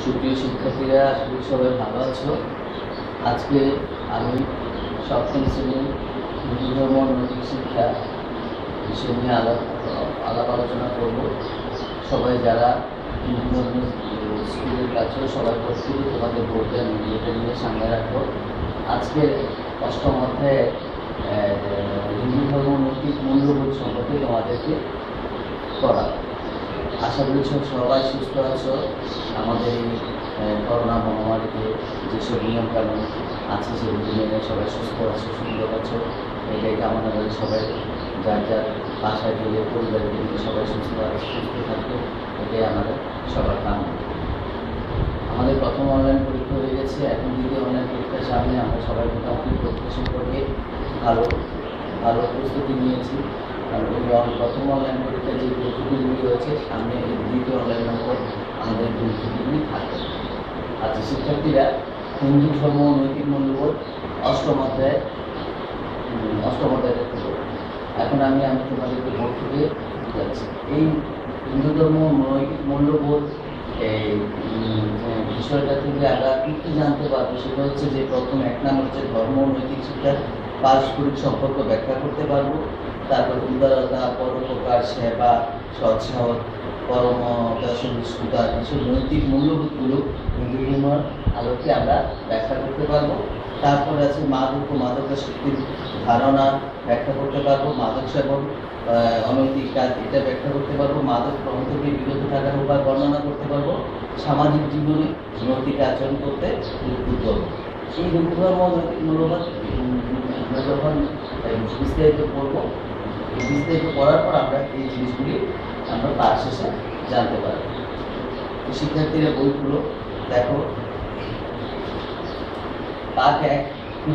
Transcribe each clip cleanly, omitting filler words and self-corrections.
সুপ্রিয় শিক্ষার্থীরা, আসলে সবাই ভালো আছো। আজকে আমি সপ্তম শ্রেণীর হিন্দু ধর্ম নৈতিক শিক্ষা বিষয় নিয়ে আলাপ আলোচনা করব। সবাই যারা হিন্দু ধর্ম স্কুলের কাছেও সবাই প্রস্তুতি, তোমাদের বোর্ডে নিজেদের নিয়ে সামনে রাখবো। আজকের অষ্টম অধ্যায়ে হিন্দু ধর্ম নৈতিক মূল্যবোধ সম্পর্কে তোমাদেরকে করা। আশা করি সবাই সুস্থ আছো। আমাদের এই করোনা মহামারীতে যেসব নিয়মকানুন আছে সেগুলো মেনে সবাই সুস্থ আছো, সুন্দর আছো, এটাই কামনা করে সবাই যার যার বাসায় গেলে পরিবারের দিকে সবাই সুস্থ থাকবে, এটাই আমাদের সবার কামনা। আমাদের প্রথম অনলাইন পরীক্ষা হয়ে গেছে, এখন দ্বিতীয় অনলাইন পরীক্ষার সামনে আমরা সবাই মোটামুটি পরীক্ষা সম্পর্কে ভালো প্রস্তুতি নিয়েছি। কারণ প্রথম অনলাইন পরীক্ষায় যে প্রস্তুতিগুলি হয়েছে, সামনে দ্বিতীয় অনলাইনের উপর আমাদের প্রস্তুতিগুলি থাকবে। আচ্ছা শিক্ষার্থীরা, হিন্দু ধর্ম নৈতিক মূল্যবোধ অষ্টম অধ্যায় এখন আমি তোমাদেরকে বোর্ড থেকে যাচ্ছি। এই হিন্দু ধর্ম নৈতিক মূল্যবোধ এই বিষয়টা থেকে আমরা কি জানতে পারবো, সেটা হচ্ছে যে প্রথম এক নাম হচ্ছে ধর্ম নৈতিক শিক্ষার পারস্পরিক সম্পর্ক ব্যাখ্যা করতে পারবো। তারপর উদারতা, পরোপকার, সেবা, সৎসাহস, পরমতা, সহিষ্ণুতা, এসব নৈতিক মূল্যবোধগুলো হিন্দু ধর্মের আলোকে আমরা ব্যাখ্যা করতে পারবো। তারপরে আছে মাদক ও মাদকাসক্তির ধারণা ব্যাখ্যা করতে পারবো। মাদক সেবন অনৈতিক কাজ, এটা ব্যাখ্যা করতে পারবো। মাদক গ্রহণ থেকে বিরত থাকার উপায় বর্ণনা করতে পারবো। সামাজিক জীবনে নৈতিক আচরণ করতে উদ্বুদ্ধ করবো। এই হিন্দু ধর্ম নৈতিক মূল্যবোধ আমরা যখন বিস্তারিত পড়বো, বিস্তারিত পড়ার পর আমরা এই জিনিসগুলি আমরা পাঠ শেষে জানতে পারবো। শিক্ষার্থীরা বইগুলো দেখো। পাঠ 1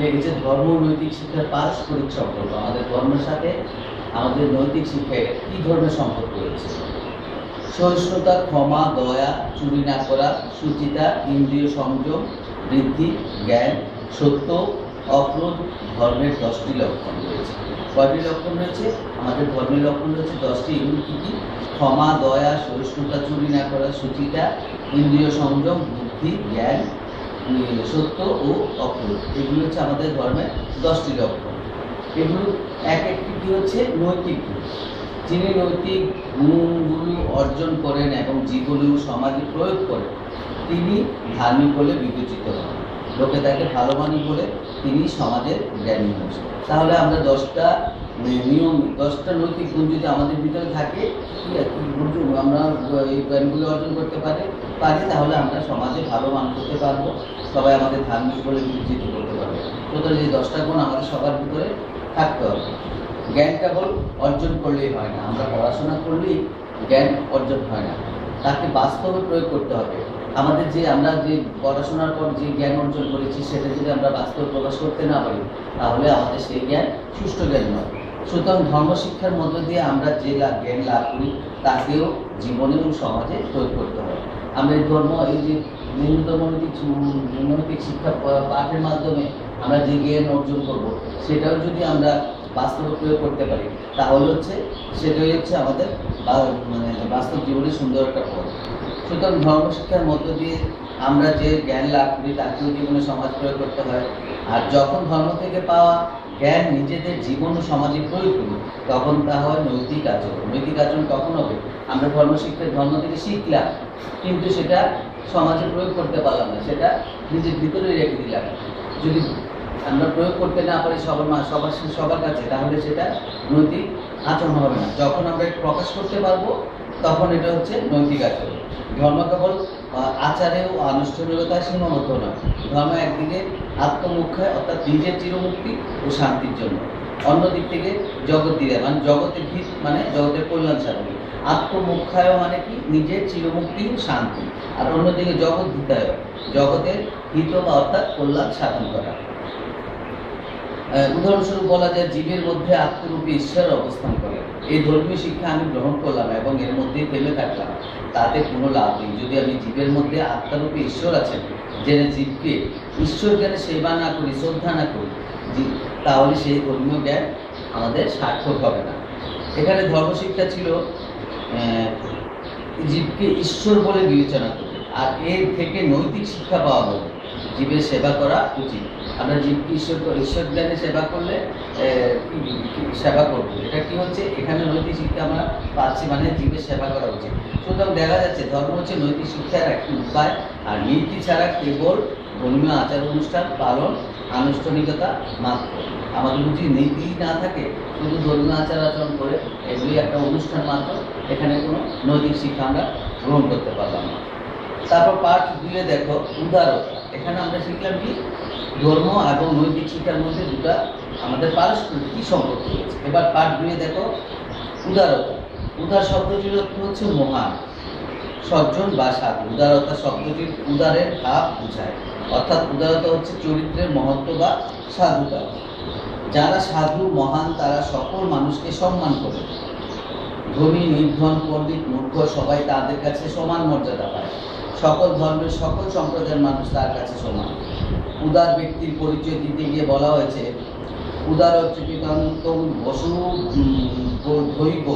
লিখেছে ধর্ম নৈতিক শিক্ষার পারস্পরিক সম্পর্ক। আমাদের ধর্মের সাথে আমাদের নৈতিক শিক্ষায় কি ধরনের সম্পর্ক রয়েছে? সহিষ্ণুতা, ক্ষমা, দয়া, চুরি না করা, সুচিতা, ইন্দ্রিয় সংযম, বৃদ্ধি, জ্ঞান, সত্য, অক্রোধ ধর্মের 10টি লক্ষণ রয়েছে। কয়টি লক্ষণ রয়েছে? আমাদের ধর্মের লক্ষণ রয়েছে 10টি। এগুলি কী কী? ক্ষমা, দয়া, সহিষ্ণুতা, চুরি না করা, সুচিতা, ইন্দ্রিয় সংযম, বুদ্ধি, জ্ঞান, সত্য ও অক্রোধ। এগুলো হচ্ছে আমাদের ধর্মের 10টি লক্ষণ। এগুলো এক একটি কী হচ্ছে? নৈতিক গুণ। যিনি নৈতিক গুণগুলো অর্জন করেন এবং যেগুলো সমাজে প্রয়োগ করেন, তিনি ধার্মিক বলে বিবেচিত হন। লোকে তাকে ভালো মানি বলে তিনি সমাজের জ্ঞানী মানুষ। তাহলে আমরা 10টা নিয়ম, 10টা নৈতিক গুণ যদি আমাদের ভিতরে থাকে, আমরা এই জ্ঞানগুলো অর্জন করতে পারি, তাহলে আমরা সমাজে ভালো মানুষ হতে পারবো, সবাই আমাদের ধার্মিক বলে বিবেচিত করতে পারবে। টোটাল এই 10টা গুণ আমাদের সবার ভিতরে থাকতে হবে। জ্ঞান কেবল অর্জন করলেই হয় না, আমরা পড়াশোনা করলেই জ্ঞান অর্জন হয় না, তাকে বাস্তবে প্রয়োগ করতে হবে। আমরা যে পড়াশোনার পর যে জ্ঞান অর্জন করেছি, সেটা যদি আমরা বাস্তবে প্রকাশ করতে না পারি, তাহলে আমাদের সেই জ্ঞান সুষ্ঠু জ্ঞান নয়। সুতরাং ধর্মশিক্ষার মধ্য দিয়ে আমরা যে জ্ঞান লাভ করি, তাকেও জীবনে ও সমাজে প্রয়োগ করতে হবে। আমরা এই যে হিন্দু ধর্ম নৈতিক শিক্ষা পাঠের মাধ্যমে আমরা যে জ্ঞান অর্জন করব, সেটাও যদি আমরা বাস্তবে প্রয়োগ করতে পারি, তাহলে সেটাই হচ্ছে আমাদের বাস্তব জীবনের সুন্দর একটা পথ। সুতরাং ধর্মশিক্ষার মধ্য দিয়ে আমরা যে জ্ঞান লাভ করি, তাকেও জীবনে সমাজ প্রয়োগ করতে হয়। আর যখন ধর্ম থেকে পাওয়া জ্ঞান নিজেদের জীবন ও সমাজে প্রয়োগ করি, তখন তা হয় নৈতিক আচরণ। নৈতিক আচরণ কখন হবে? আমরা ধর্ম থেকে শিখলাম, কিন্তু সেটা সমাজে প্রয়োগ করতে পারলাম না, সেটা নিজের ভিতরে রেখে দিলাম। যদি আমরা প্রয়োগ করতে না পারি সবার কাছে, তাহলে সেটা নৈতিক আচরণ হবে না। যখন আমরা প্রকাশ করতে পারবো, তখন এটা হচ্ছে নৈতিক আচরণ। ধর্ম কেবল আচারে ও আনুষ্ঠানিকতায় সীমাবদ্ধ নয়। ধর্ম একদিকে আত্মমুখ্যায়, অর্থাৎ নিজের চিরমুক্তি ও শান্তির জন্য। অন্যদিক থেকে জগৎ দিলে জগতের হিত, জগতের কল্যাণ সাধন। আত্মমুখ্যায় মানে কি? নিজের চিরমুক্তি ও শান্তি। আর অন্যদিকে জগৎ হিতায়, জগতের হিত বা অর্থাৎ কল্যাণ সাধন করা। উদাহরণস্বরূপ বলা যায়, জীবের মধ্যে আত্মরূপী ঈশ্বর অবস্থান করে। এই ধর্মীয় শিক্ষা আমি গ্রহণ করলাম এবং এর মধ্যেই ফেলে থাকলাম, তাতে কোনো লাভ নেই। যদি আমি জীবের মধ্যে আত্মারূপী ঈশ্বর আছেন জেনে জীবকে ঈশ্বর জ্ঞানে সেবা না করি, শ্রদ্ধা না করি, তাহলে সেই ধর্মীয় জ্ঞান আমাদের সার্থক হবে না। এখানে ধর্মশিক্ষা ছিল জীবকে ঈশ্বর বলে বিবেচনা করবে। আর এর থেকে নৈতিক শিক্ষা পাওয়া গেল, জীবের সেবা করা উচিত। আমরা জীবকে ঈশ্বর জ্ঞানে সেবা করলে সেবা করবো, এটা কি হচ্ছে এখানে নৈতিক শিক্ষা আমরা পাচ্ছি, মানে জীবের সেবা করা উচিত। সুতরাং দেখা যাচ্ছে ধর্ম হচ্ছে নৈতিক শিক্ষার একটি উপায়, আর নীতি ছাড়া কেবল ধর্মীয় আচার অনুষ্ঠান পালন আনুষ্ঠানিকতা মাত্র। আমাদের যদি নীতি না থাকে, শুধু ধর্মীয় আচার আচরণ করে এগুলি একটা অনুষ্ঠান মাত্র, এখানে কোনো নৈতিক শিক্ষা আমরা গ্রহণ করতে পারলাম না। তারপর পার্ট 2 দেখো উদারতা। এখানে আমরা শিখলাম কি ধর্ম এবং নৈতিক শিক্ষার মধ্যে দুটা আমাদের পারস্পরিক কি সম্পর্ক রয়েছে। এবার পার্ট 2 দেখো উদারতা। উদার শব্দটির অর্থ হচ্ছে মহান, সজ্জন বা সাধু। উদারতা শব্দটির উদারের ভাব বোঝায়, অর্থাৎ উদারতা হচ্ছে চরিত্রের মহত্ব বা সাধুতা। যারা সাধু মহান তারা সকল মানুষকে সম্মান করে। ধনী নির্ধন পণ্ডিত মূর্খ সবাই তাদের কাছে সমান মর্যাদা পায়। সকল ধর্মের সকল সম্প্রদায়ের মানুষ তার কাছে সমান। উদার ব্যক্তির পরিচয় দিতে গিয়ে বলা হয়েছে উদারচিতন্তং বসু ধৈব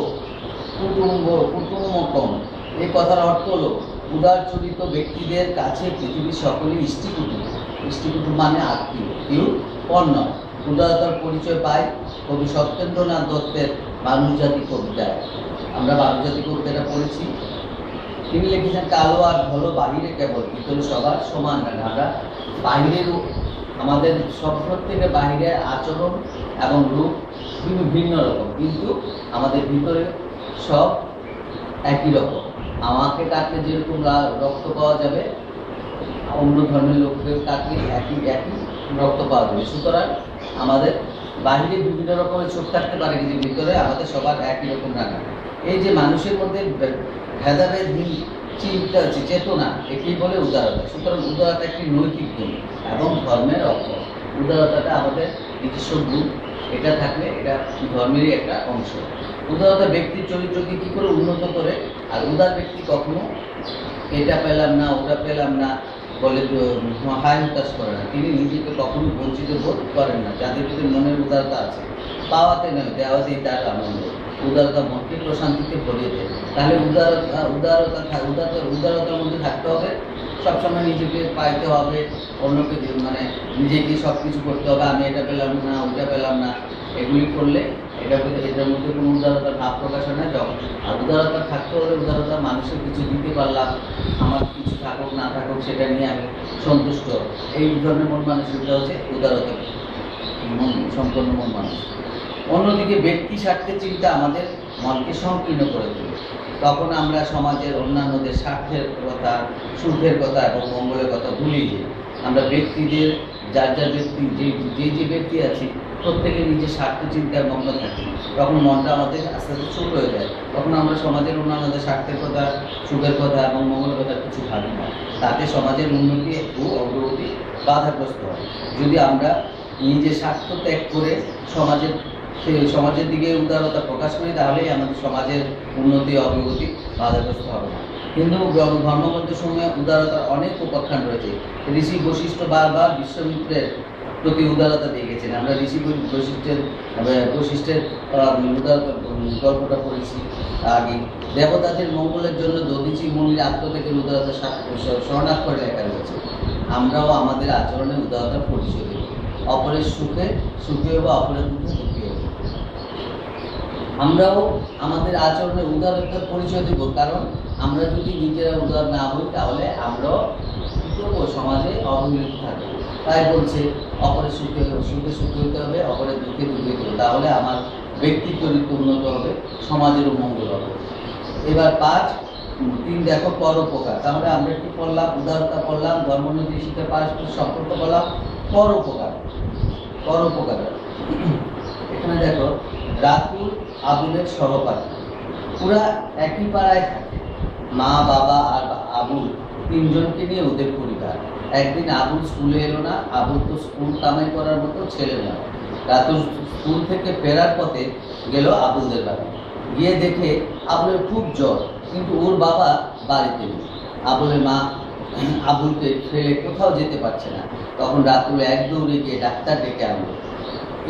কুটুম্বকম। এই কথার অর্থ হলো উদার চরিত ব্যক্তিদের কাছে পৃথিবীর সকলেই ইষ্টিকুটুম। ইষ্টিকুটুম মানে আত্মীয়, কেউ পর নয়। উদারতার পরিচয় পাই কবি সত্যেন্দ্রনাথ দত্তের মানুষ জাতি কবিতায়। আমরা মানুষ জাতি কবিতাটা পড়েছি। তিনি লিখেছেন কালো আর ভালো বাহিরে কেবল, ভিতরে সবার সমান। আমরা বাহিরের আমাদের সব থেকে বাহিরের আচরণ এবং রূপ ভিন্ন রকম, কিন্তু আমাদের ভিতরে সব একই রকম। আমাকে কাটলে যেরকম রক্ত পাওয়া যাবে, অন্য ধর্মের লোককে কাটলে একই রক্ত পাওয়া যাবে। সুতরাং আমাদের বাহিরে বিভিন্ন রকমের চোখ থাকতে পারে, কিন্তু ভিতরে আমাদের সবার একই রকম রাখা। এই যে মানুষের মধ্যে ভেদাভেদ চিন্তা আছে, চেতনা, একেই বলে উদারতা। সুতরাং উদারতা একটি নৈতিক গুণ এবং ধর্মের অর্থ। উদারতাটা আমাদের নিজস্ব গুণ, এটা থাকলে এটা ধর্মেরই একটা অংশ। উদারতা ব্যক্তির চরিত্রকে কী করে উন্নত করে, আর উদার ব্যক্তি কখনো এটা পেলাম না ওটা পেলাম না বলে হায় হতাশ করে না। তিনি নিজেকে কখনো বঞ্চিত বোধ করেন না। যাদের ভিতরে মনের উদারতা আছে, পাওয়াতে নয় দেওয়াতেই তার আনন্দ। উদারতা মনকে প্রশান্তিতে ভরিয়ে দেয়। তাহলে উদারতার মধ্যে থাকতে হবে, সবসময় নিজেকে পাইতে হবে, অন্যকে মানে নিজেকে সব কিছু করতে হবে। আমি এটা পেলাম না ওটা পেলাম না, এগুলি করলে এটার মধ্যে কোনো উদারতার ভাব প্রকাশ হয় না। আর উদারতা থাকতে হলে উদারতা মানুষের কিছু দিতে পারলাম, আমার কিছু থাকুক না থাকুক সেটা নিয়ে আমি সন্তুষ্ট, এই ধরনের মন মানসিকতা হচ্ছে উদারতা সম্পন্ন মন মানুষ। অন্যদিকে ব্যক্তি স্বার্থের চিন্তা আমাদের মনকে সংকীর্ণ করে তোলে। তখন আমরা সমাজের অন্যান্যদের স্বার্থের কথা, সুখের কথা এবং মঙ্গলের কথা ভুলে যাই। আমরা ব্যক্তিদের যার ব্যক্তি যে ব্যক্তি আছে প্রত্যেকে নিজের স্বার্থ চিন্তায় মগ্ন থাকি। তখন মনটা আমাদের আস্তে আস্তে ছোট হয়ে যায়। তখন আমরা সমাজের অন্যান্যদের স্বার্থের কথা, সুখের কথা এবং মঙ্গলের কথা কিছু ভাবি না। তাতে সমাজের উন্নতি ও অগ্রগতি বাধাগ্রস্ত হয়। যদি আমরা নিজের স্বার্থ ত্যাগ করে সমাজের দিকে উদারতা প্রকাশ করি, তাহলেই আমাদের সমাজের উন্নতি অগ্রগতি বাধাগ্রস্ত হবে না। হিন্দু ধর্মগ্রন্থের সময় উদারতার অনেক উপাখ্যান রয়েছে। ঋষি বশিষ্ঠ বারবার বিশ্বামিত্রের প্রতি উদারতা দিয়ে গেছেন। আমরা ঋষি বশিষ্ঠের উদারতা গল্পটা পড়েছি আগে। দেবতাদের মঙ্গলের জন্য দধিচি মুনির আত্মত্যাগের উদারতা শরণাক্ষরে লেখা রয়েছে। আমরাও আমাদের আচরণে উদারতার পরিচয় দেব। অপরের সুখে সুখী হবো, অপরের দুঃখে দুঃখী হবো। আমরাও আমাদের আচরণে উদারতার পরিচয় দেব, কারণ আমরা যদি নিজেরা উদার না হই তাহলে আমরাও সমাজে অবহেলিত থাকবো। তাই বলছে অপরের সুখে সুখী হতে হবে, অপরের দুঃখে দুঃখী হতে হবে, তাহলে আমার ব্যক্তি চরিত্র উন্নত হবে, সমাজেরও মঙ্গল হবে। এবার 5.3 দেখো পরোপকার। তাহলে আমরা কি পড়লাম? উদারতা পড়লাম, ধর্মনৈতিক শিক্ষা, পারস্পরিক সম্পর্ক বললাম, পরোপকার। এখানে দেখো রাতুল আবুলের সহপাঠী, পুরা একই পাড়ায় থাকে। মা বাবা আর আবুল 3 জনকে নিয়ে ওদের পরিবার। একদিন আবুল স্কুলে এলো না। আবুল তো স্কুল কামাই করার মতো ছেলে নয়। রাতুল স্কুল থেকে ফেরার পথে গেল আবুলদের বাড়ি। গিয়ে দেখে আবুলের খুব জ্বর, কিন্তু ওর বাবা বাড়িতে নেই। আবুলের মা আবুলকে ফেলে কোথাও যেতে পারছে না। তখন রাতুল এক দৌড়ে গিয়ে ডাক্তার ডেকে আনলো।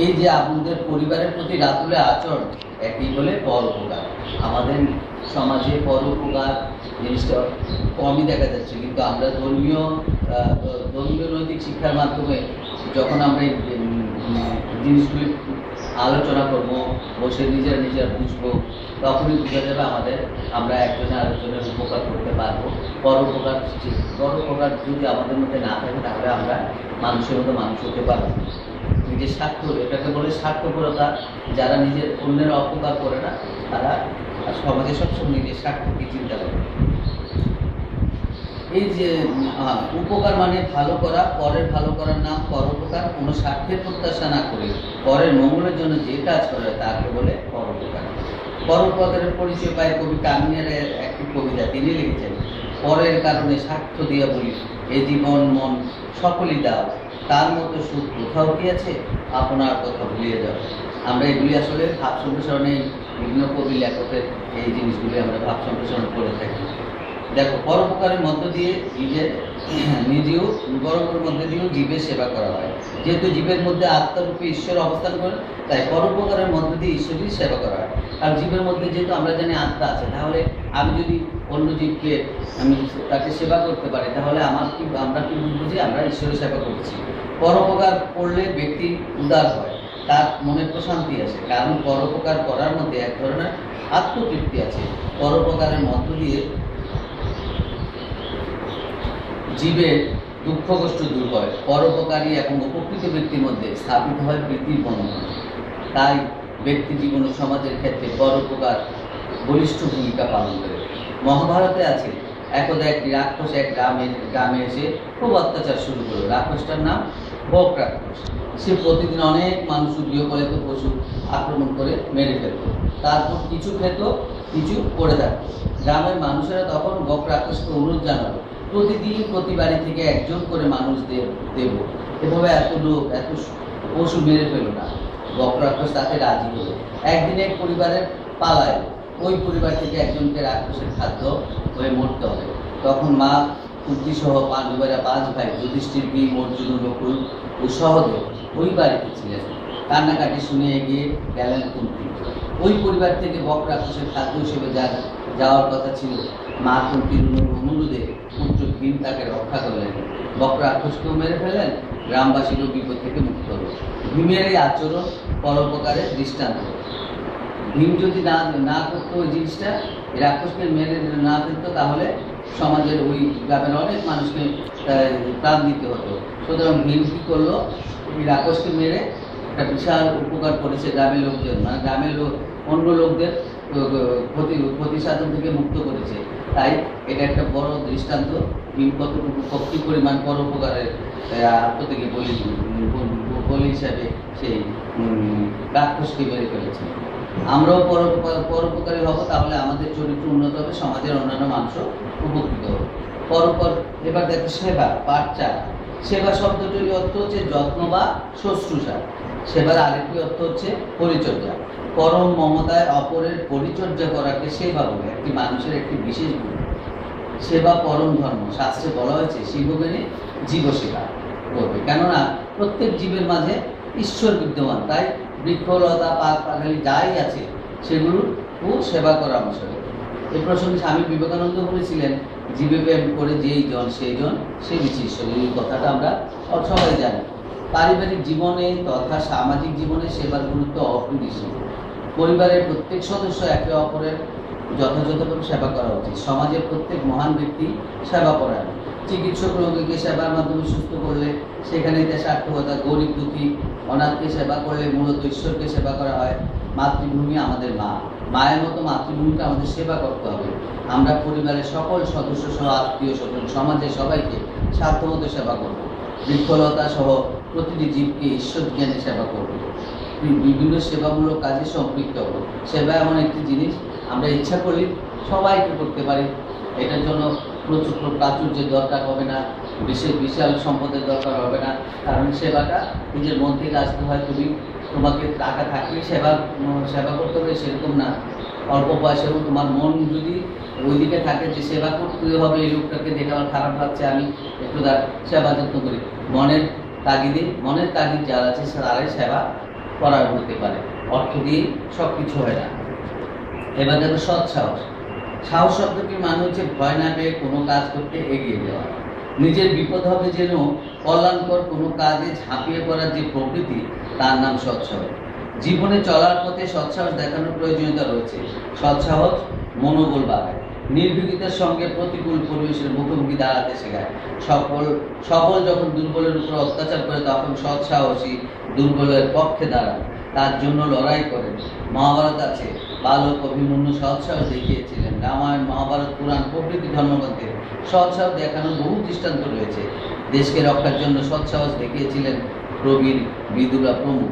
এই যে আবুলদের পরিবারের প্রতি রাতুলের আচরণ, একই বলে পরোপকার। আমাদের সমাজে পরোপকার জিনিসটা কমই দেখা যাচ্ছে। কিন্তু আমরা ধর্মীয় নৈতিক শিক্ষার মাধ্যমে যখন আমরা এই জিনিসগুলি আলোচনা করব, বসে নিজেরা বুঝবো, তখনই বোঝা যাবে আমরা একজনের আরেকজনের উপকার করতে পারবো। পরোপকার যদি আমাদের মধ্যে না থাকে তাহলে আমরা মানুষের মতো মানুষ হতে পারবো। নিজের স্বার্থ, এটাকে বলে স্বার্থপরতা। যারা নিজের অন্যের অপকার করে না তারা সমাজে সবসময় নিজের স্বার্থকে চিন্তা করে। এই যে উপকার মানে ভালো করা, পরের ভালো করার নাম পরোপকার। কোনো স্বার্থের প্রত্যাশা না করে পরের মঙ্গলের জন্য যে কাজ করে তাকে বলে পরোপকার। পরোপকারের পরিচয় পায় কবি কামিনের একটি কবিতা। তিনি লিখেছেন, পরের কারণে স্বার্থ দিয়া বলি, এ জীবন মন সকলই দাও, তার মতো সুখ কোথাও কি আছে, আপনার কথা ভুলিয়ে যাও। আমরা এগুলি আসলে ভাব সম্প্রসারণে বিভিন্ন কবি লেখকের এই জিনিসগুলি আমরা ভাব সম্প্রসারণ করে থাকি। দেখো, পরোপকারের মধ্য দিয়ে পরোপকারের মধ্যে দিয়েও জীবের সেবা করা হয়। যেহেতু জীবের মধ্যে আত্মারূপে ঈশ্বর অবস্থান করে, তাই পরোপকারের মধ্য দিয়ে ঈশ্বরের সেবা করা হয়। কারণ জীবের মধ্যে যেহেতু আমরা জানি আত্মা আছে, তাহলে আমি যদি অন্য জীবকে তাকে সেবা করতে পারি, তাহলে আমরা কি বুঝবো যে আমরা ঈশ্বরের সেবা করছি। পরোপকার করলে ব্যক্তি উদার হয়, তার মনে প্রশান্তি আসে। কারণ পরোপকার করার মধ্যে এক ধরনের আত্মতৃপ্তি আছে। পরোপকারের মধ্য দিয়ে জীবের দুঃখ কষ্ট দূর হয়। পরোপকারী এবং উপকৃত ব্যক্তির মধ্যে স্থাপিত হয় প্রীতির বন্ধন। তাই ব্যক্তি জীবন ও সমাজের ক্ষেত্রে পরোপকার বলিষ্ঠ ভূমিকা পালন করে। মহাভারতে আছে, একদা একটি রাক্ষস এক গ্রামে এসে খুব অত্যাচার শুরু করলো। রাক্ষসটার নাম বক রাক্ষস। সে প্রতিদিন অনেক মানুষ, গৃহপালিত পশু আক্রমণ করে মেরে ফেলত। তারপর কিছু খেত, কিছু পড়ে থাকত। গ্রামের মানুষেরা তখন বক রাক্ষসকে অনুরোধ জানালো, প্রতিদিন প্রতি বাড়ি থেকে একজন করে মানুষ দেব, এভাবে এত পশু মেরে ফেলো না। বক রাক্ষস তাতে রাজি হলো। একদিন এক পরিবারের পালায়, ওই পরিবার থেকে একজনকে রাক্ষসের খাদ্য হয়ে মরতে হবে। তখন মা কুন্তি সহ পাঁচ ভাই যুধিষ্ঠির, ভীম, অর্জুন, নকুল ও সহদেব ওই বাড়িতে ছিলেন। কান্নাকাটি শুনে এগিয়ে গেলেন কুন্তি। ওই পরিবার থেকে বক রাক্ষসের খাদ্য হিসেবে যাওয়ার কথা ছিল। মা কুন্তির অনুরোধে পুত্র ভীম তাকে রক্ষা করলেন। বক রাক্ষসকেও মেরে ফেলেন, গ্রামবাসীরও বিপদ থেকে মুক্ত হল। ভীমের এই আচরণ পরোপকারের দৃষ্টান্ত। ভীম যদি না করতো ওই জিনিসটা, রাক্ষসকে মেরে না ফেলতো, তাহলে সমাজের ওই গ্রামের অনেক মানুষকে প্রাণ দিতে হতো। সুতরাং ভীম কী করলো, এই রাক্ষসকে মেরে একটা বিশাল উপকার করেছে গ্রামের লোকদের, মানে গ্রামের অন্য লোকদের ক্ষতি সাধন থেকে মুক্ত করেছে। তাই এটা একটা বড় দৃষ্টান্ত। ভীম কতটুকু কি পরিমাণ পরোপকারের আত্মত্যাগে বলি হিসাবে সেই রাক্ষসকে মেরে ফেলেছে। আমরাও পরোপকারী হব, তাহলে আমাদের চরিত্র উন্নত হবে, সমাজের অন্যান্য মানুষও উপকৃত হবে। এবার দেখো সেবা, পাঠ 4। সেবা শব্দটির অর্থ হচ্ছে যত্ন বা শুশ্রূষা। সেবার আরেকটি অর্থ হচ্ছে পরিচর্যা। পরম মমতায় অপরের পরিচর্যা করাকে সেবা বলে। একটি মানুষের একটি বিশেষ গুণ। সেবা পরম ধর্ম। শাস্ত্রে বলা হয়েছে শিবজ্ঞানী জীবসেবা করবে, কেননা প্রত্যেক জীবের মাঝে ঈশ্বর বিদ্যমান। তাই বৃক্ষলতা, পাখালি যাই আছে সেগুলোর সেবা করা আবশ্যক। এই প্রসঙ্গে স্বামী বিবেকানন্দ বলেছিলেন, জীবে প্রেম করে যেই জন সেই জন সে বিশিষ্ট। এই কথাটা আমরা সবাই জানি। পারিবারিক জীবনে তথা সামাজিক জীবনে সেবার গুরুত্ব অপরিসীম। পরিবারের প্রত্যেক সদস্য একে অপরের যথাযথভাবে সেবা করা উচিত। সমাজের প্রত্যেক মহান ব্যক্তি সেবা করেন। চিকিৎসক রোগীকে সেবার মাধ্যমে সুস্থ করলে সেখানে সার্থকতা। গরিব দুঃখী অনাথকে সেবা করলে মূলত ঈশ্বরকে সেবা করা হয়। মাতৃভূমি আমাদের মা, মায়ের মতো মাতৃভূমিকে আমাদের সেবা করতে হবে। আমরা পরিবারের সকল সদস্য সহ আত্মীয় স্বজন সমাজের সবাইকে সাধ্যমতো সেবা করব। বৃক্ষলতা সহ প্রতিটি জীবকে ঈশ্বর জ্ঞানে সেবা করব। বিভিন্ন সেবামূলক কাজে সম্পৃক্ত হব। সেবা এমন একটি জিনিস আমরা ইচ্ছা করলে সবাইকে করতে পারি। এটার জন্য প্রচুর প্রাচুর্যের দরকার হবে না, বিশাল সম্পদের দরকার হবে না। কারণ সেবাটা নিজের মন থেকে আসতে হয়। তোমাকে টাকা থাকলেই সেবা করতে হবে সেরকম না। অল্প বয়সেও তোমার মন যদি ওইদিকে থাকে যে সেবা করতে হবে, এই লোকটাকে দেখে আমার খারাপ লাগছে, আমি একটু তার সেবা যত্ন করি, মনের তাগিদ যারা আছে তারাই সেবা করা হতে পারে। অর্থ দিয়ে সব কিছু হয় না। এবার দেখো সৎ সাহস। সাহস শব্দটির মানে হচ্ছে ভয় না পেয়ে কোনো কাজ করতে এগিয়ে যাওয়া। নিজের বিপদ হবে যেন কল্যাণকর কোনো কাজে ঝাঁপিয়ে পড়ার যে প্রকৃতি, তার নাম সৎসাহস। জীবনে চলার পথে সৎসাহস দেখানোর প্রয়োজনীয়তা রয়েছে। সৎসাহস মনোবল বাড়ায়, নির্ভীকতার সঙ্গে প্রতিকূল পরিবেশের মুখোমুখি দাঁড়াতে শেখায়। সবল যখন দুর্বলের উপর অত্যাচার করে, তখন সৎসাহসী দুর্বলের পক্ষে দাঁড়ান, তার জন্য লড়াই করেন। মহাভারত আছে, বালক অভিমন্যু সৎসাহস দেখিয়েছিলেন। রামায়ণ, মহাভারত, পুরাণ প্রভৃতি ধর্মগ্রন্থে সৎসাহস দেখানোর বহু দৃষ্টান্ত রয়েছে। দেশকে রক্ষার জন্য সৎসাহস দেখিয়েছিলেন প্রবীর বিদুরা প্রমুখ।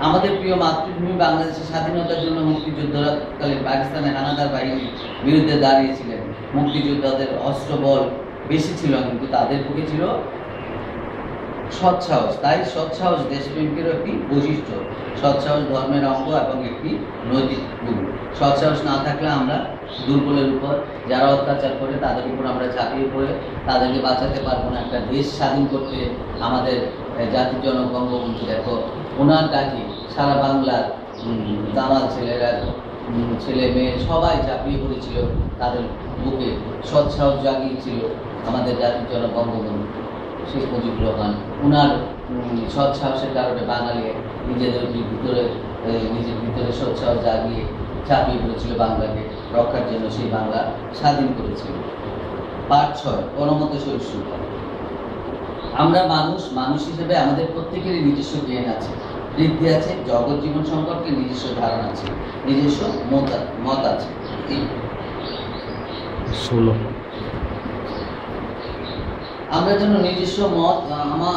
আমাদের প্রিয় মাতৃভূমি বাংলাদেশের স্বাধীনতার জন্য মুক্তিযুদ্ধকালে পাকিস্তানের হানাদার বাহিনীর বিরুদ্ধে দাঁড়িয়েছিলেন। মুক্তিযোদ্ধাদের অস্ত্রবল বেশি ছিল, কিন্তু তাদের বুকে ছিল সৎসাহস। তাই সৎসাহস দেশপ্রেমিকের একটি বৈশিষ্ট্য। সৎসাহস ধর্মের অঙ্গ এবং একটি নৈতিক গুণ। সৎসাহস না থাকলে আমরা দুর্বলের উপর, যারা অত্যাচার করে তাদের উপর আমরা ঝাঁপিয়ে পড়ে তাদেরকে বাঁচাতে পারবো না। একটা দেশ স্বাধীন করতে আমাদের জাতির জনক বঙ্গবন্ধু, দেখো ওনার ডাকে সারা বাংলার দামাল ছেলেরা, ছেলে মেয়ে সবাই ঝাঁপিয়ে পড়েছিল তাদের বুকে। সৎসাহস জাগিয়েছিল আমাদের জাতির জনক বঙ্গবন্ধু শেখ মুজিবুর রহমান। ওনার সৎসাহসের কারণে বাঙালি নিজেদের ভিতরে সৎসাহস জাগিয়ে ঝাঁপিয়ে পড়েছিল বাংলাকে রক্ষার জন্য, সেই বাংলা স্বাধীন করেছিল। পাঠ 6, গণমত সহিষ্ণুতা। আমরা মানুষ হিসেবে আমাদের প্রত্যেকেরই নিজস্ব জ্ঞান আছে, বৃদ্ধি আছে, জগৎ জীবন সম্পর্কে নিজস্ব ধারণা আছে, নিজস্ব মত আছে। আমরা যেন নিজস্ব মত,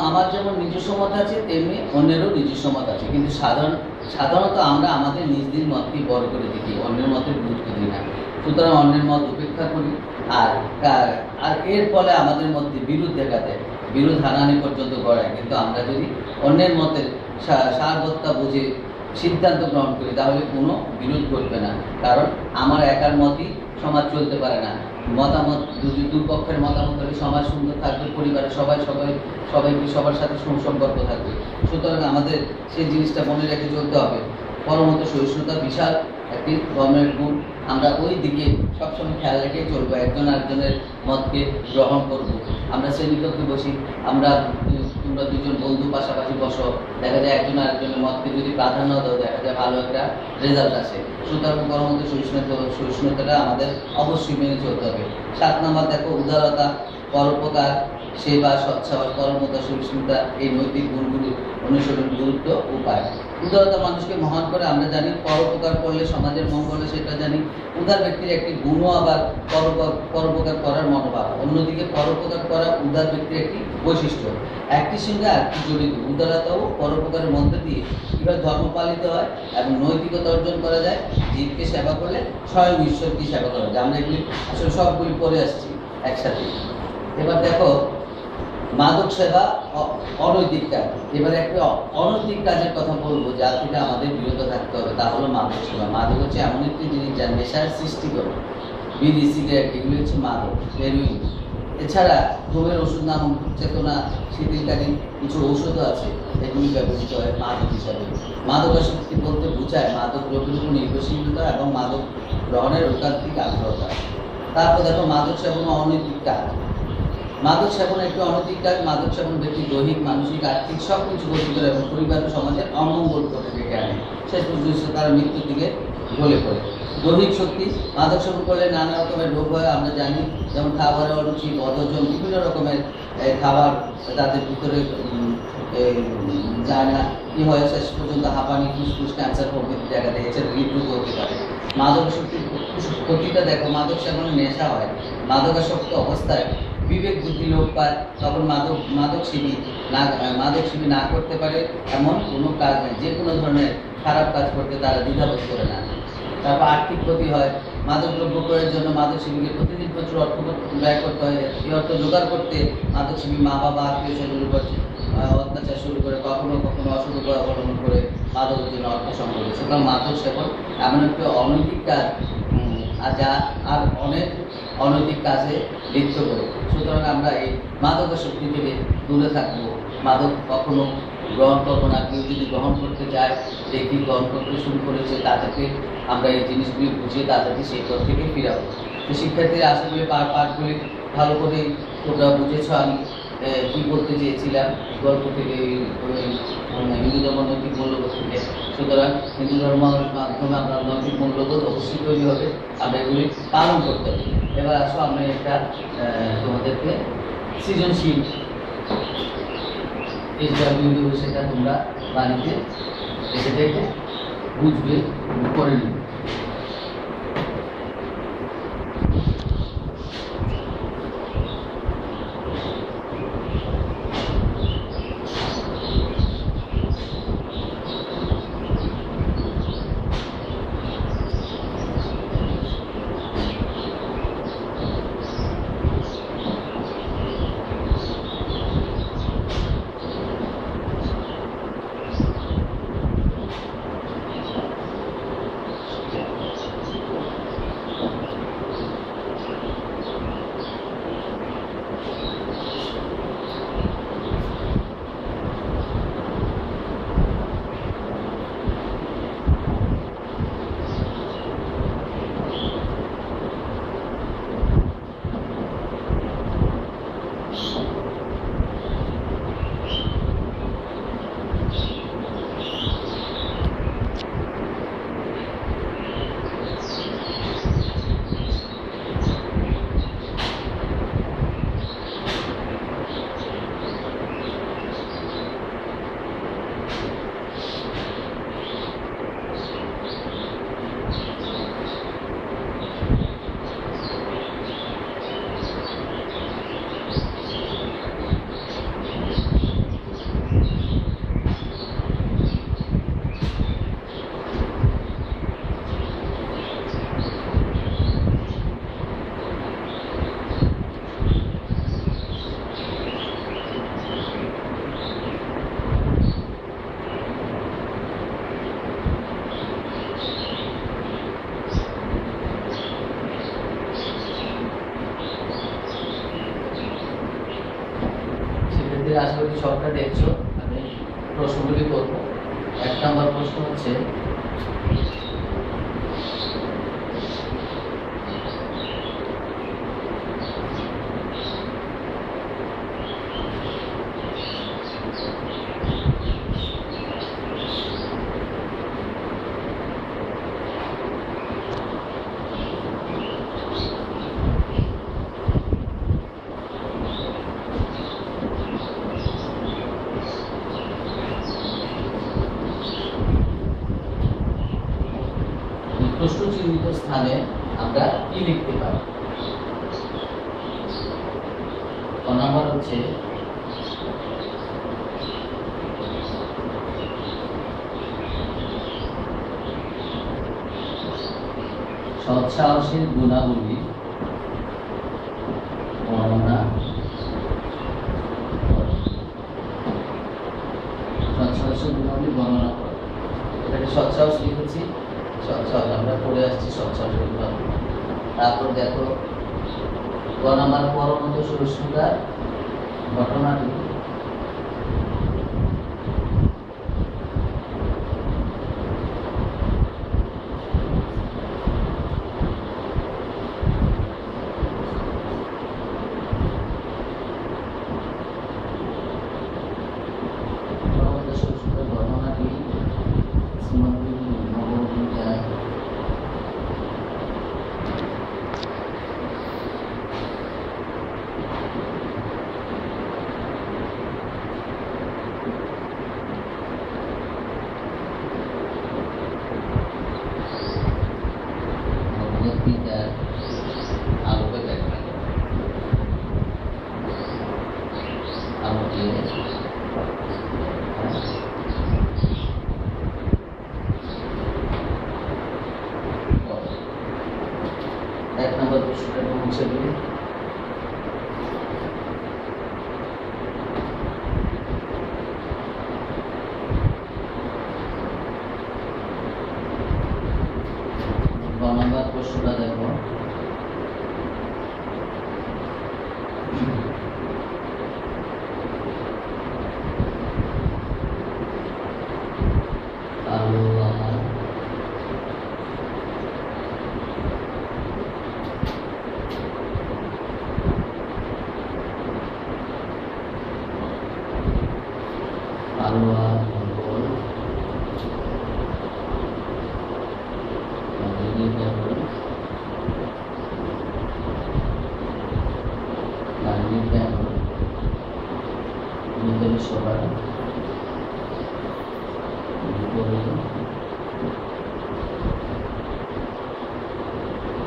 আমার যেমন নিজস্ব মত আছে, তেমনি অন্যেরও নিজস্ব মত আছে। কিন্তু সাধারণত আমরা আমাদের নিজেদের মতকে বড় করে দেখি, অন্যের মতের গুরুত্ব দিই না। সুতরাং অন্যের মত উপেক্ষা করি, আর এর ফলে আমাদের মধ্যে বিরোধ দেখা দেয়, বিরোধ হানাহানি পর্যন্ত গড়ায়। কিন্তু আমরা যদি অন্যের মতের সারবত্তা বুঝে সিদ্ধান্ত গ্রহণ করি, তাহলে কোনো বিরোধ ঘটবে না। কারণ আমার একার মতই সমাজ চলতে পারে না। মতামত, দুপক্ষের মতামত হলে সমাজ সুন্দর থাকবে, পরিবারের সবাইকে সবার সাথে সুসম্পর্ক থাকবে। সুতরাং আমাদের সেই জিনিসটা মনে রেখে চলতে হবে। পরমত সহিষ্ণুতা বিশাল একটি ধর্মের গুণ। আমরা ওই দিকে সবসময় খেয়াল রেখে চলবো, একজন আরেকজনের মতকে গ্রহণ করব। আমরা শ্রেণীকক্ষে বসি, তোমরা দুজন বন্ধু পাশাপাশি বসো, দেখা যায় একজন আরেকজনের মতকে যদি প্রাধান্য দাও, দেখা যায় ভালো একটা রেজাল্ট আসে। সুতরাং পরমত সহিষ্ণুতাটা আমাদের অবশ্যই মেনে চলতে হবে। 7 নম্বর দেখো, উদারতা, পরোপকার, সেবা, সৎসাহস, পরমতা, সহিষ্ণুতা, এই নৈতিক গুণগুলি অনুসরণ গুরুত্ব উপায়। উদারতা মানুষকে মহান করে, আমরা জানি। পরোপকার করলে সমাজের মঙ্গল হয়, সেটা জানি। উদার ব্যক্তির একটি গুণও আবার পরোপকার করার মনোভাব। অন্যদিকে পরোপকার করা উদার ব্যক্তির একটি বৈশিষ্ট্য। একটি সঙ্গে আরেকটি জড়িত। উদারতা ও পরোপকারের মধ্যে দিয়ে কীভাবে ধর্ম পালিত হয় এবং নৈতিকতা অর্জন করা যায়। জীবকে সেবা করলে স্বয়ং ঈশ্বরকে সেবা করা যায়। আমরা এগুলি আসলে সবগুলি পড়ে আসছি একসাথে। এবার দেখো, মাদক সেবা, অনৈতিক কাজ। এবারে একটা অনৈতিক কাজের কথা বলবো, যা থেকে আমাদের বিরত থাকতে হবে, তা হলো মাদক সেবা। মাদক হচ্ছে এমন একটি জিনিস যা নেশার সৃষ্টি করে। বিড়ি, সিগারেট এগুলি হচ্ছে মাদক, হেরোইন। এছাড়া ঘুমের ওষুধ নামক চেতনা শিথিলকারী কিছু ঔষধও আছে, এগুলি ব্যবহৃত হয় মাদক হিসাবে। মাদকাসক্তি বলতে বোঝায় মাদক দ্রব্যের উপর নির্ভরশীলতা এবং মাদক গ্রহণের ঐকান্তিক আগ্রহতা। তারপর দেখো, মাদক সেবন ও অনৈতিক কাজ। মাদক সেবন একটি অনৈতিক কাজ। মাদক সেবন ব্যক্তির দৈহিক, মানসিক, আর্থিক সব কিছু ক্ষতি করে এবং পরিবার ও সমাজের অমঙ্গল করে ডেকে আনে। শেষ পর্যন্ত তারা মৃত্যুর দিকে ঢলে পড়ে। দৈহিক শক্তি, মাদক সেবন করলে নানা রকমের রোগ হয়, আমরা জানি। যেমন খাবারের অরুচি, বদহজম, বিভিন্ন রকমের খাবার তাদের ভিতরে যায় না, কি হয়, শেষ পর্যন্ত হাঁপানি, ফুসফুস, ক্যান্সার প্রভৃতি দেখা দেয়। এছাড়া হৃদরোগ হতে পারে। মাদক শক্তির ক্ষতিটা দেখো, মাদক সেবনে নেশা হয়। মাদকাসক্ত অবস্থায় বিবেক বুদ্ধি লোপ পায়, তখন মাদকসেবী না করতে পারে এমন কোনো কাজ নেই। যে কোনো ধরনের খারাপ কাজ করতে তারা দ্বিধাবোধ করে না। তারপর আর্থিক ক্ষতি হয়। মাদকদ্রব্য ক্রয়ের জন্য মাদকসেবীকে প্রতিদিন প্রচুর অর্থ ব্যয় করতে হয়। এই অর্থ জোগাড় করতে মাদকসেবী মা বাবা, আত্মীয় স্বজনের উপর অত্যাচার শুরু করে, কখনো কখনো অসৎ উপায় অবলম্বন করে মাদকের জন্য অর্থ সংগ্রহ করে। সুতরাং মাদক সেবন এমন একটা অনৈতিক কাজ যা আর অনেক অনৈতিক কাজে লিপ্ত করে। সুতরাং আমরা এই মাদকাসক্তি থেকে দূরে থাকবো। মাদক কখনো গ্রহণ করবো না। কেউ যদি গ্রহণ করতে চায়, যে কি গ্রহণ করতে শুরু করেছে, তাদেরকে আমরা এই জিনিসগুলি বুঝিয়ে তাদেরকে সেই পথ থেকে ফিরাবো। তো শিক্ষার্থীরা আশা করি পাঠগুলি ভালো করে তোমরা বুঝেছ আমি কী বলতে চেয়েছিলাম গল্প থেকে, হিন্দু ধর্ম নৈতিক মূল্যবোধ থেকে। সুতরাং হিন্দু ধর্মের মাধ্যমে আমরা নৈতিক মূল্যবোধ অবশ্যই তৈরি হবে, আমরা এগুলি পালন করতে হবে। এবার আসো আমরা একটা তোমাদেরকে সৃজনশীল এইচডাব্লিউ সেটা তোমরা বাড়িতে এসে থেকে বুঝবে, করে নিবে। আশা করি সবটা দেখছো। আমি প্রশ্নগুলি করবো। 1 নম্বর প্রশ্ন হচ্ছে, প্রশ্নচিহ্নিত স্থানে আমরা কি লিখতে পারি? ক নম্বর হচ্ছে সৎসাহসের গুণাবলী বর্ণনা। সৎসাহসের গুণাবলী বর্ণনা করে, এটাকে সৎসাহস লিখেছি। সৎসাহস আমরা পড়ে আসছি সৎসাহসের গুণাবলী। তারপর দেখো ক নম্বর পরমত সহিষ্ণুতার ঘটনাটি। এক নম্বর প্রশ্নটা মুছে দিই। নম্বর প্রশ্নটা দেখো, হালুয়া, ভোল,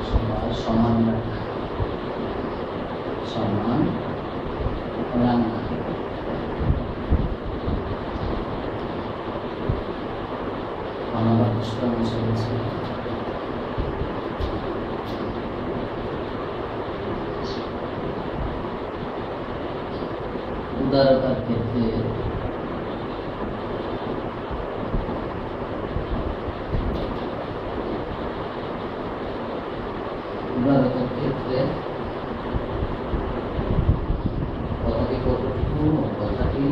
সবার সমান রাখা, সমান রান্না। আমার পুষ্পা মিশে গেছে। উদারতার ক্ষেত্রে কথাটি কতটুকু, কথাটি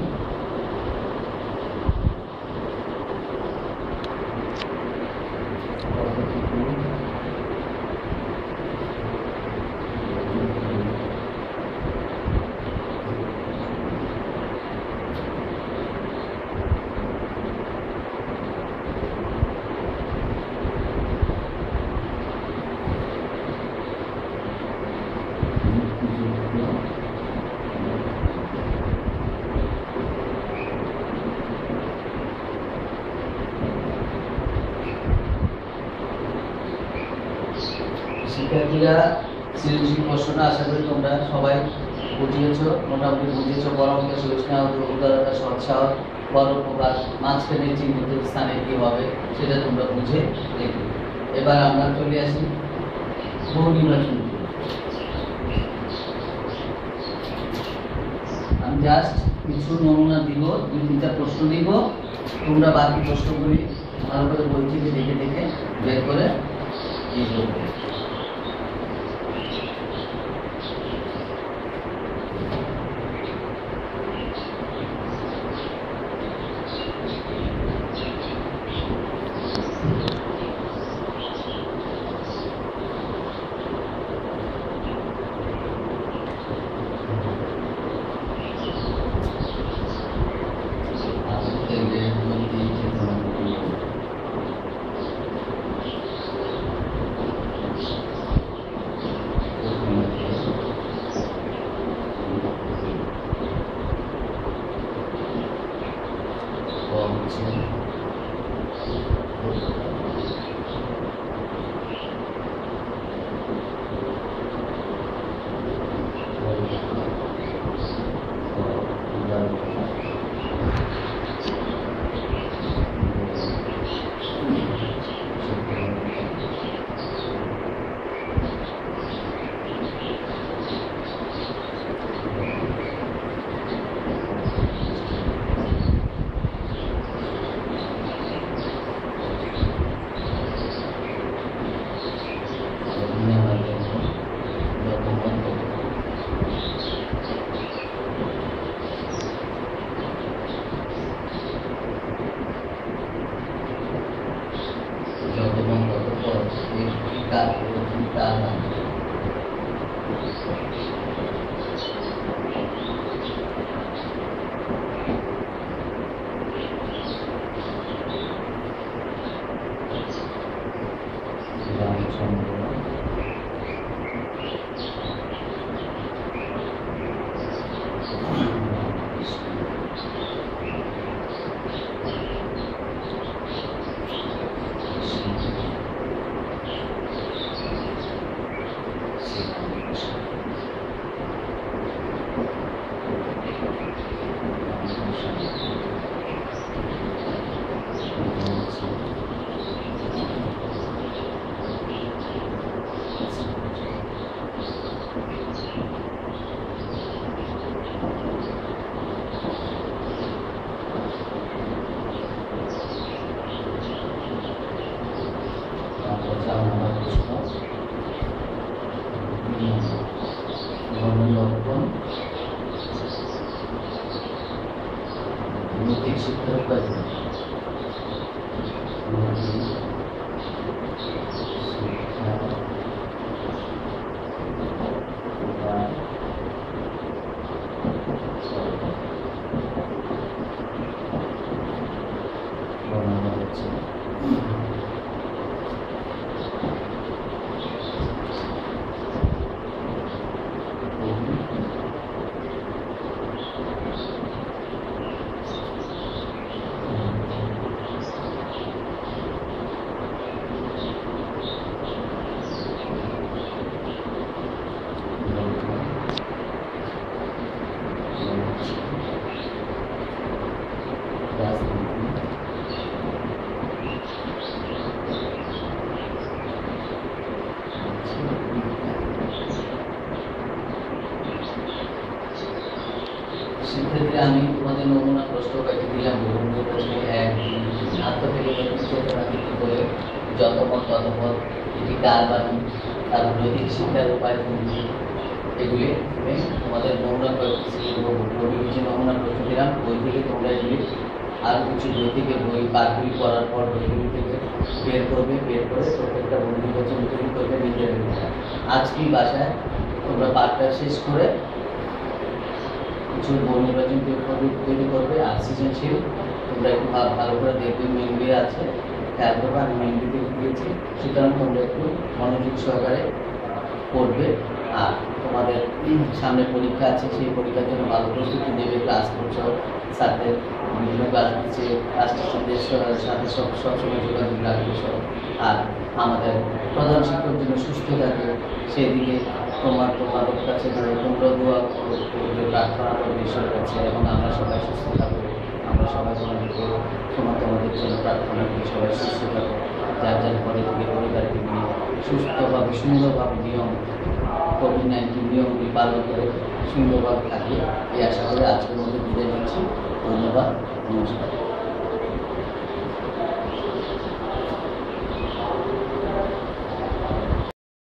শিক্ষার্থীরা সৃজনশীল প্রশ্নটা আশা করি তোমরা সবাই বুঝিয়েছো, মোটামুটি বুঝিয়েছো। পরমকে সহিষ্ণু, উদারতা, সৎসাহস, পরোপকার, মাঝখানে চিহ্নিত স্থানে কি হবে সেটা তোমরা বুঝে দেখবে। এবার আমরা চলে আসি বহু নির্বাচন। আমি জাস্ট কিছু নমুনা দিব, 2-3টা প্রশ্ন দিব, তোমরা বাকি প্রশ্নগুলি ভালো করে বই থেকে দেখে দেখে বের করে এই করবে। সেক্ষেত্রে আমি তোমাদের নমুনা প্রশ্ন কয়েকটি দিলাম। বহু প্রশ্নে আত্মকেন্দ্রিক করে যতপথ ততপথ, এটি কার বাণী, তার নৈতিক শিক্ষার উপায় কোনটি, এগুলি তোমাদের নমুনা কিছু নমুনা প্রশ্ন দিলাম। বই থেকে তোমরা এগুলি আরও কিছু বই থেকে বই পাঠগুলি করার পর বইগুলি থেকে বের করবে, বের করে প্রত্যেকটা বই নির্বাচন তৈরি করবে নিজের। আজকেই বাসায় তোমরা পাঠটা শেষ করে কিছু বই নির্বাচন তৈরি করবে। আর সৃজনশীল তোমরা একটু ভালো করে দেখবে, মেনলি আছে খেয়াল করবে, আমি মেনলি দিয়েছি, সুতরাং তোমরা একটু মনোযোগ সহকারে পড়বে। আর তোমাদের সামনে পরীক্ষা আছে, সেই পরীক্ষার জন্য ভালো প্রস্তুতি নেবে। ক্লাস করছো, সাথে বিভিন্ন ক্লাস দিচ্ছে, ক্লাস টিচারদের সাথে সবসময় যোগাযোগ রাখবে সব। আর আমাদের প্রধান শিক্ষক যেন সুস্থ থাকে সেদিকে তোমাদের কাছে তোমরা দোয়া করবে, প্রার্থনা করবে ঈশ্বরের কাছে, এবং আমরা সবাই সুস্থ থাকবো। আমরা সবাই তোমাদের জন্য প্রার্থনা করি, সবাই সুস্থ থাকবো, যার যার ঘরে থেকে পরিবারকে নিয়ে সুস্থভাবে সুন্দরভাবে কোভিড-19 নিয়মগুলি পালন করে সুন্দরভাবে থাকি, এই আশা করে আজকের মধ্যে বিদায় নিচ্ছি। ধন্যবাদ, নমস্কার।